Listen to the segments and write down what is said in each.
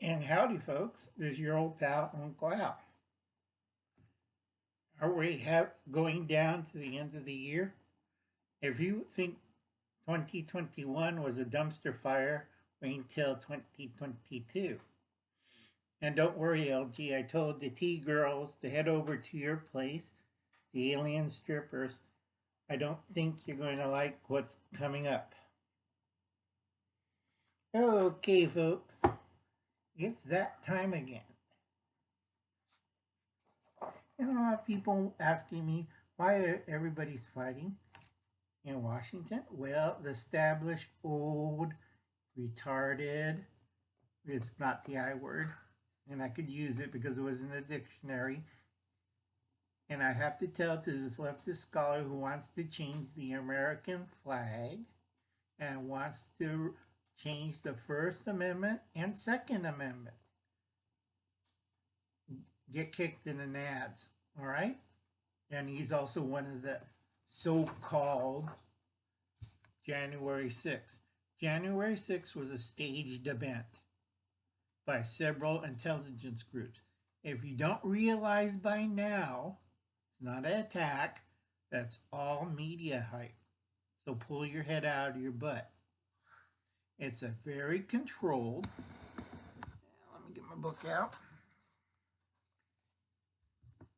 And howdy, folks. This is your old pal, Uncle Al. Are we going down to the end of the year? If you think 2021 was a dumpster fire, wait until 2022. And don't worry, LG, I told the T girls to head over to your place, the alien strippers. I don't think you're going to like what's coming up. Okay, folks, it's that time again. And a lot of people asking me why everybody's fighting in Washington. Well, the established, old, retarded, it's not the I word, and I could use it because it was in the dictionary. And I have to tell to this leftist scholar who wants to change the American flag and wants to change the First Amendment and Second Amendment. Get kicked in the nads, all right? And he's also one of the so-called January 6th. January 6th was a staged event by several intelligence groups. If you don't realize by now, it's not an attack, that's all media hype. So pull your head out of your butt. It's a very controlled, let me get my book out.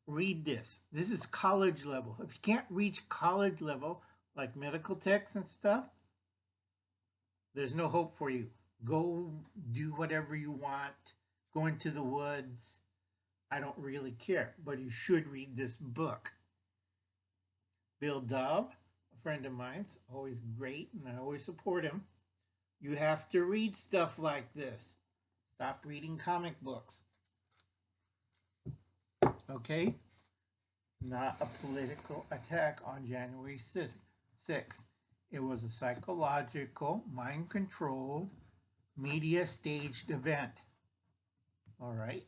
Read this. This is college level. If you can't reach college level, like medical texts and stuff, there's no hope for you. Go do whatever you want. Go into the woods. I don't really care, but you should read this book. Bill Dove, a friend of mine's, always great, and I always support him. You have to read stuff like this. Stop reading comic books. Okay? Not a political attack on January 6th. It was a psychological, mind-controlled, media-staged event. All right?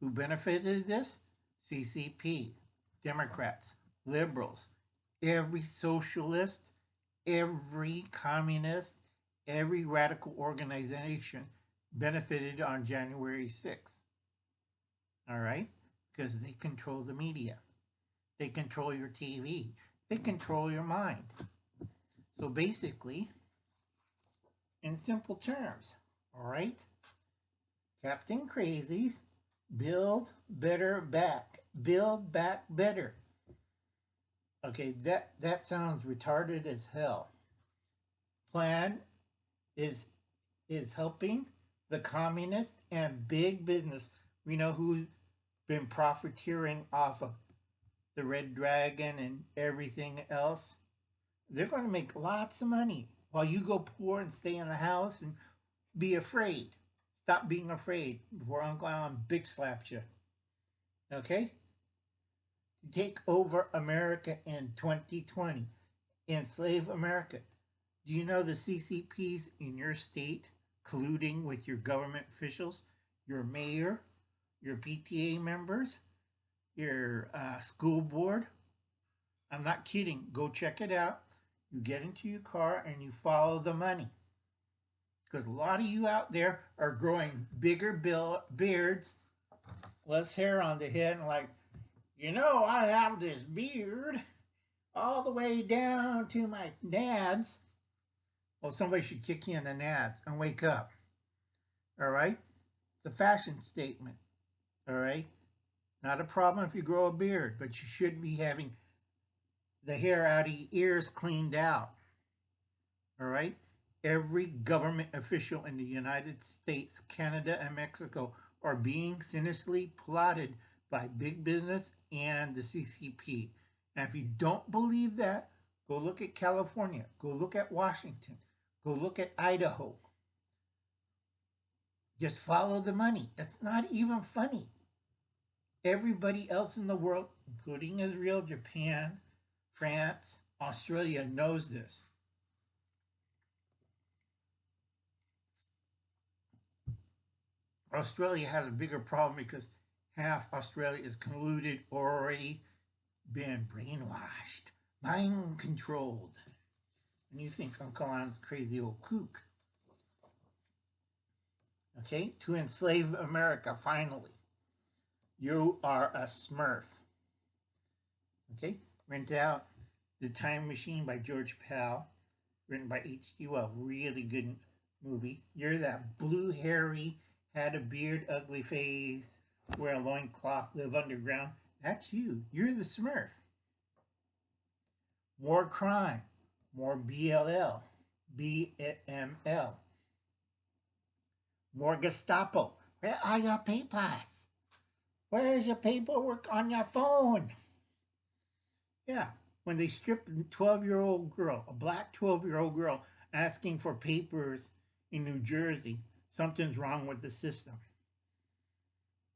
Who benefited this? CCP, Democrats, liberals, every socialist, every communist, every radical organization benefited on January 6th. All right? Because they control the media. They control your TV. They control your mind. So basically, in simple terms, all right? Captain Crazies, build better back. Build back better. Okay, that sounds retarded as hell. Plan is helping the communists and big business. We know who's been profiteering off of the Red Dragon and everything else. They're going to make lots of money while you go poor and stay in the house and be afraid. Stop being afraid before Uncle Alan bitch slaps you. Okay? Take over America in 2020. Enslave America. Do you know the CCPs in your state colluding with your government officials, your mayor, your PTA members, your school board? I'm not kidding. Go check it out. You get into your car and you follow the money. Because a lot of you out there are growing bigger beards, less hair on the head, and like, you know, I have this beard all the way down to my nads. Well, somebody should kick you in the nads and wake up. All right? It's a fashion statement. All right? Not a problem if you grow a beard, but you should be having the hair out of your ears cleaned out. All right? Every government official in the United States, Canada, and Mexico are being sinisterly plotted by big business and the CCP. And if you don't believe that, go look at California. Go look at Washington. Go look at Idaho. Just follow the money. It's not even funny. Everybody else in the world, including Israel, Japan, France, Australia, knows this. Australia has a bigger problem because half Australia is colluded or already been brainwashed, mind controlled. And you think Uncle Alan's crazy old kook. okay, to enslave America finally. You are a Smurf. Okay, rent out The Time Machine by George Pal, written by H.G. Wells. Really good movie. You're that blue, hairy, had a beard, ugly face, wear a loincloth, live underground. That's you. You're the Smurf. More crime, more BLL, BML. More Gestapo. Where are your papers? Where is your paperwork on your phone? Yeah, when they strip a 12-year-old girl, a black 12-year-old girl, asking for papers in New Jersey, something's wrong with the system.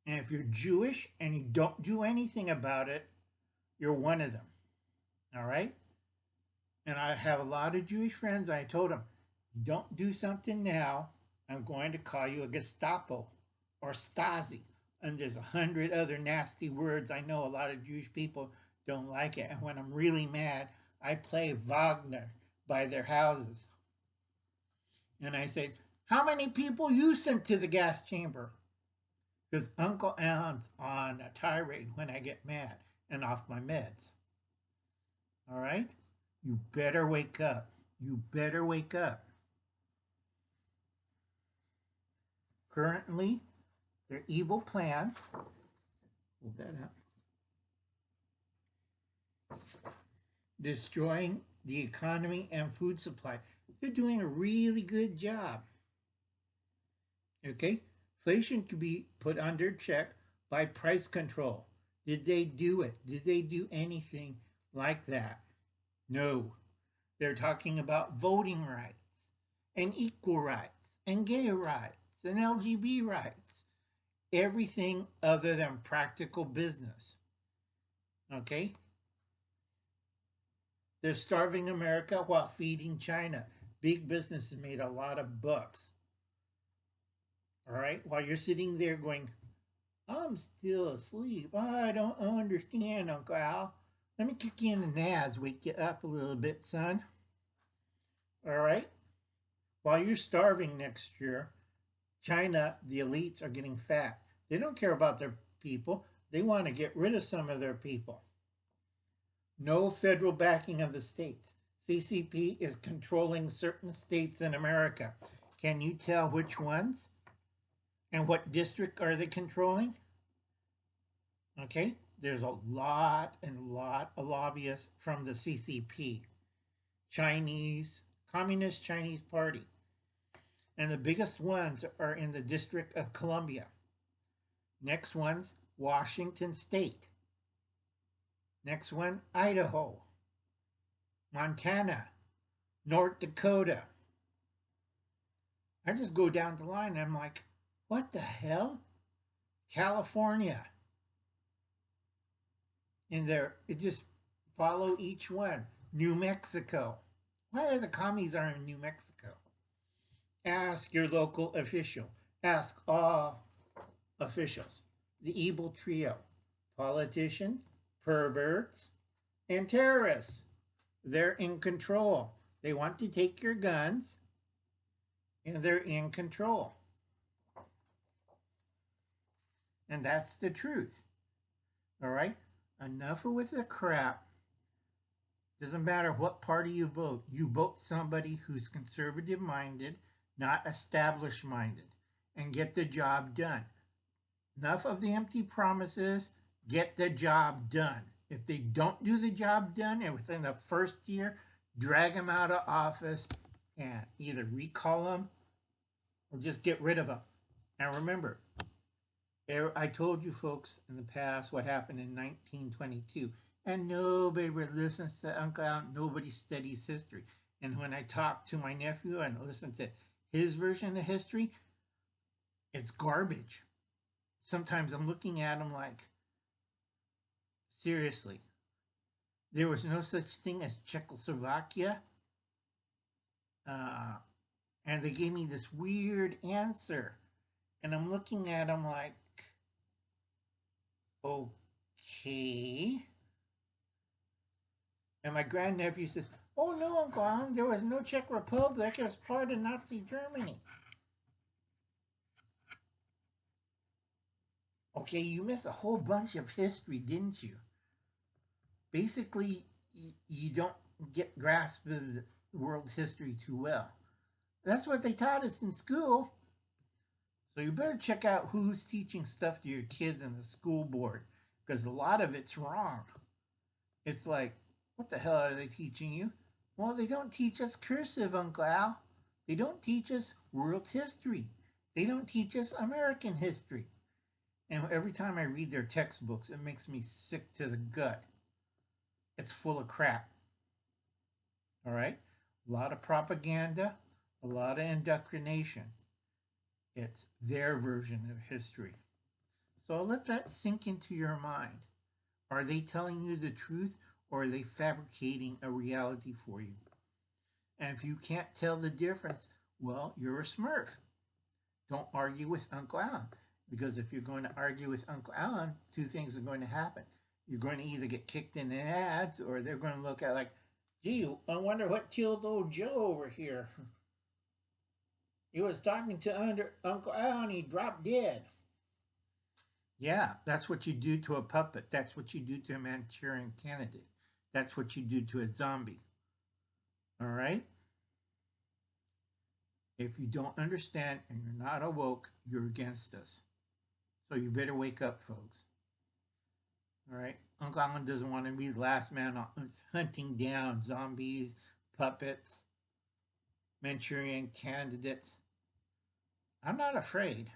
And if you're Jewish and you don't do anything about it, you're one of them. All right? And I have a lot of Jewish friends. I told them, don't do something now, I'm going to call you a Gestapo or Stasi. And there's 100 other nasty words. I know a lot of Jewish people don't like it. And when I'm really mad, I play Wagner by their houses. And I say, how many people you sent to the gas chamber? Because Uncle Alan's on a tirade when I get mad and off my meds. All right? You better wake up. You better wake up. Currently, their evil plans, hold that up, destroying the economy and food supply. They're doing a really good job. Okay? Inflation could be put under check by price control. Did they do it? Did they do anything like that? No. They're talking about voting rights and equal rights and gay rights and LGBT rights. Everything other than practical business. Okay? They're starving America while feeding China. Big business has made a lot of bucks. All right? While you're sitting there going, I'm still asleep. I don't understand, Uncle Al. Let me kick you in the nads, wake you up a little bit, son. All right? While you're starving next year, China, the elites are getting fat. They don't care about their people. They want to get rid of some of their people. No federal backing of the states. CCP is controlling certain states in America. Can you tell which ones? And what district are they controlling? Okay, there's a lot of lobbyists from the CCP. Chinese, Communist Chinese Party. And the biggest ones are in the District of Columbia. Next one's Washington State. Next one, Idaho, Montana, North Dakota. I just go down the line and I'm like, what the hell? California. And there, it just follow each one. New Mexico. Why are the commies are in New Mexico? Ask your local official. Ask all officials. The evil trio. Politicians, perverts, and terrorists. They're in control. They want to take your guns, and they're in control. And that's the truth. All right? Enough with the crap. Doesn't matter what party you vote. You vote somebody who's conservative-minded, not establish-minded, and get the job done. Enough of the empty promises. Get the job done. If they don't do the job done, and within the first year, drag them out of office and either recall them or just get rid of them. Now remember, I told you folks in the past what happened in 1922, and nobody listens to Uncle Al. Nobody studies history. And when I talk to my nephew and listen to his version of history, it's garbage. Sometimes I'm looking at him like, seriously, there was no such thing as Czechoslovakia? And they gave me this weird answer. And I'm looking at him like, okay. And my grandnephew says, oh no, Uncle Alan, there was no Czech Republic. It was part of Nazi Germany. Okay, you missed a whole bunch of history, didn't you? Basically, you don't get grasp of the world's history too well. That's what they taught us in school. So you better check out who's teaching stuff to your kids in the school board, because a lot of it's wrong. It's like, what the hell are they teaching you? Well, they don't teach us cursive, Uncle Al. They don't teach us world history. They don't teach us American history. And every time I read their textbooks, it makes me sick to the gut. It's full of crap. All right? A lot of propaganda, a lot of indoctrination. It's their version of history. So let that sink into your mind. Are they telling you the truth, or are they fabricating a reality for you? And if you can't tell the difference, well, you're a smurf. Don't argue with Uncle Alan. Because if you're going to argue with Uncle Alan, two things are going to happen. You're going to either get kicked in the ads, or they're going to look at like, gee, I wonder what killed old Joe over here. He was talking to Uncle Alan, he dropped dead. Yeah, that's what you do to a puppet. That's what you do to a Manchurian candidate. That's what you do to a zombie. All right? If you don't understand and you're not awoke, you're against us. So you better wake up, folks. All right? Uncle Alan doesn't want to be the last man hunting down zombies, puppets, Manchurian candidates. I'm not afraid.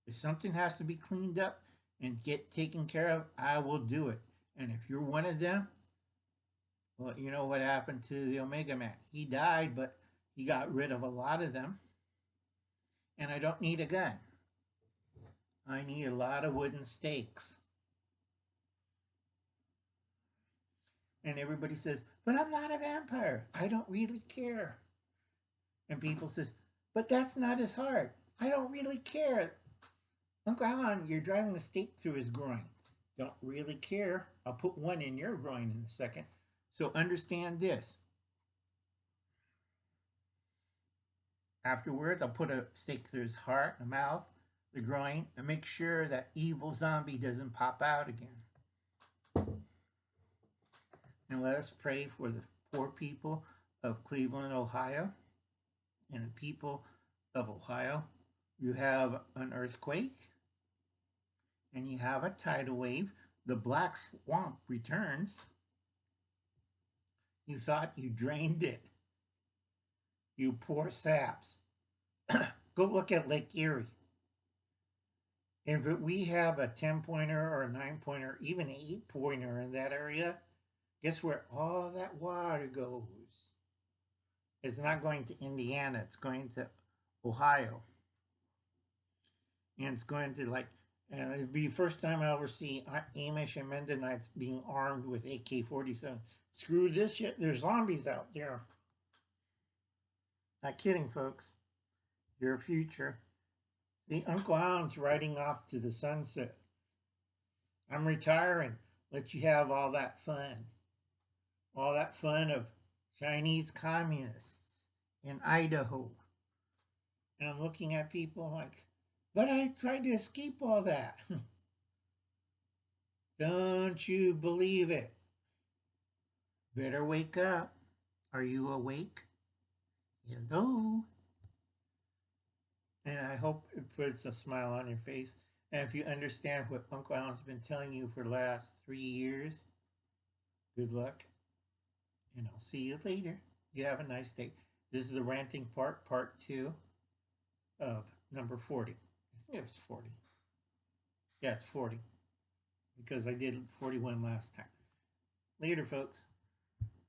If something has to be cleaned up and get taken care of, I will do it. And if you're one of them, well, you know what happened to the Omega Man. He died, but he got rid of a lot of them. And I don't need a gun. I need a lot of wooden stakes. And everybody says, but I'm not a vampire. I don't really care. And people says, but that's not as hard. I don't really care. Uncle Alan, you're driving a stake through his groin. Don't really care. I'll put one in your groin in a second. So understand this. Afterwards, I'll put a stake through his heart, the mouth, the groin, and make sure that evil zombie doesn't pop out again. And let us pray for the poor people of Cleveland, Ohio, and the people of Ohio. You have an earthquake, and you have a tidal wave. The black swamp returns. You thought you drained it. You poor saps. Go look at Lake Erie. If we have a 10-pointer or a 9-pointer, even an 8-pointer in that area, guess where all that water goes? It's not going to Indiana. It's going to Ohio. And it's going to and it'd be the first time I ever see Amish and Mennonites being armed with AK-47. Screw this shit. There's zombies out there. Not kidding, folks. Your future. The Uncle Alan's riding off to the sunset. I'm retiring. Let you have all that fun. All that fun of Chinese communists in Idaho. And I'm looking at people like, but I tried to escape all that. Don't you believe it? Better wake up. Are you awake? Hello? And I hope it puts a smile on your face. And if you understand what Uncle Alan's been telling you for the last 3 years, good luck. And I'll see you later. You have a nice day. This is the ranting part 2 of number 40. I think it was 40. Yeah, it's 40. Because I did 41 last time. Later, folks.